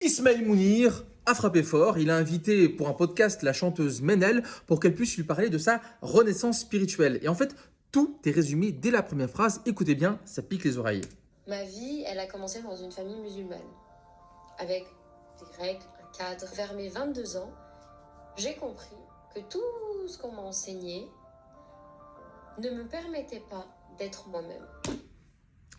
Ismaël Mounir a frappé fort. Il a invité pour un podcast la chanteuse Menel pour qu'elle puisse lui parler de sa renaissance spirituelle. Et en fait, tout est résumé dès la première phrase. Écoutez bien, ça pique les oreilles. Ma vie, elle a commencé dans une famille musulmane, avec des règles, un cadre. Vers mes 22 ans, j'ai compris que tout ce qu'on m'a enseigné ne me permettait pas d'être moi-même.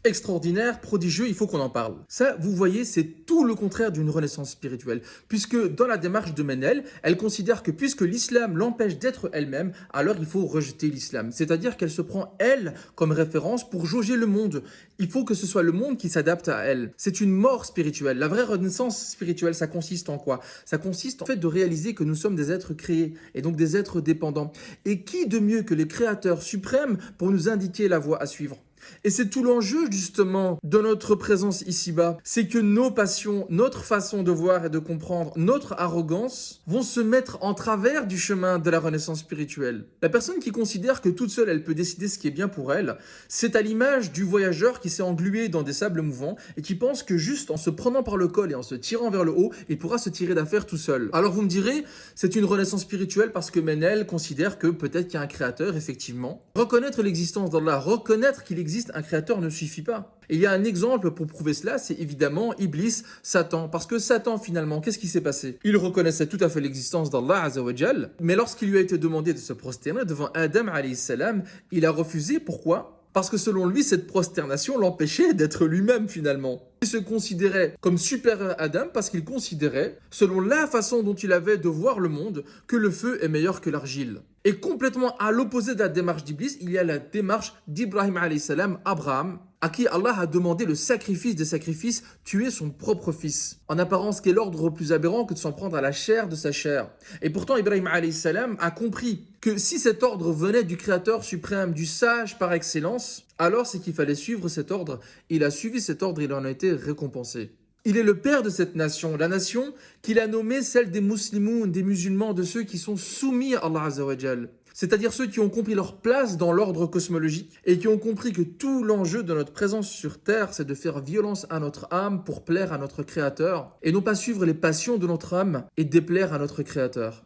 Extraordinaire, prodigieux, il faut qu'on en parle. Ça, vous voyez, c'est tout le contraire d'une renaissance spirituelle. Puisque dans la démarche de Menel, elle considère que puisque l'islam l'empêche d'être elle-même, alors il faut rejeter l'islam. C'est-à-dire qu'elle se prend, elle, comme référence pour jauger le monde. Il faut que ce soit le monde qui s'adapte à elle. C'est une mort spirituelle. La vraie renaissance spirituelle, ça consiste en quoi? Ça consiste en fait de réaliser que nous sommes des êtres créés et donc des êtres dépendants. Et qui de mieux que le Créateur suprême pour nous indiquer la voie à suivre? Et c'est tout l'enjeu justement de notre présence ici-bas, c'est que nos passions, notre façon de voir et de comprendre, notre arrogance vont se mettre en travers du chemin de la renaissance spirituelle. La personne qui considère que toute seule elle peut décider ce qui est bien pour elle, c'est à l'image du voyageur qui s'est englué dans des sables mouvants et qui pense que juste en se prenant par le col et en se tirant vers le haut, il pourra se tirer d'affaire tout seul. Alors vous me direz, c'est une renaissance spirituelle parce que Menel considère que peut-être qu'il y a un créateur, effectivement. Reconnaître l'existence d'Allah, reconnaître qu'il existe un créateur ne suffit pas. Et il y a un exemple pour prouver cela, c'est évidemment Iblis, Satan. Parce que Satan, finalement, qu'est-ce qui s'est passé? Il reconnaissait tout à fait l'existence d'Allah Azzawajal, mais lorsqu'il lui a été demandé de se prosterner devant Adam alayhi salam, il a refusé. Pourquoi? Parce que selon lui, cette prosternation l'empêchait d'être lui-même finalement. Il se considérait comme supérieur à Adam parce qu'il considérait, selon la façon dont il avait de voir le monde, que le feu est meilleur que l'argile. Et complètement à l'opposé de la démarche d'Iblis, il y a la démarche d'Ibrahim alayhi salam, Abraham, à qui Allah a demandé le sacrifice des sacrifices, tuer son propre fils. En apparence, quel ordre plus aberrant que de s'en prendre à la chair de sa chair. Et pourtant, Ibrahim alayhi salam a compris que si cet ordre venait du Créateur suprême, du sage par excellence, alors c'est qu'il fallait suivre cet ordre. Il a suivi cet ordre et il en a été récompensé. Il est le père de cette nation, la nation qu'il a nommée celle des musulmans, des musulmans, de ceux qui sont soumis à Allah Azzawajal. C'est-à-dire ceux qui ont compris leur place dans l'ordre cosmologique et qui ont compris que tout l'enjeu de notre présence sur Terre, c'est de faire violence à notre âme pour plaire à notre Créateur et non pas suivre les passions de notre âme et déplaire à notre Créateur.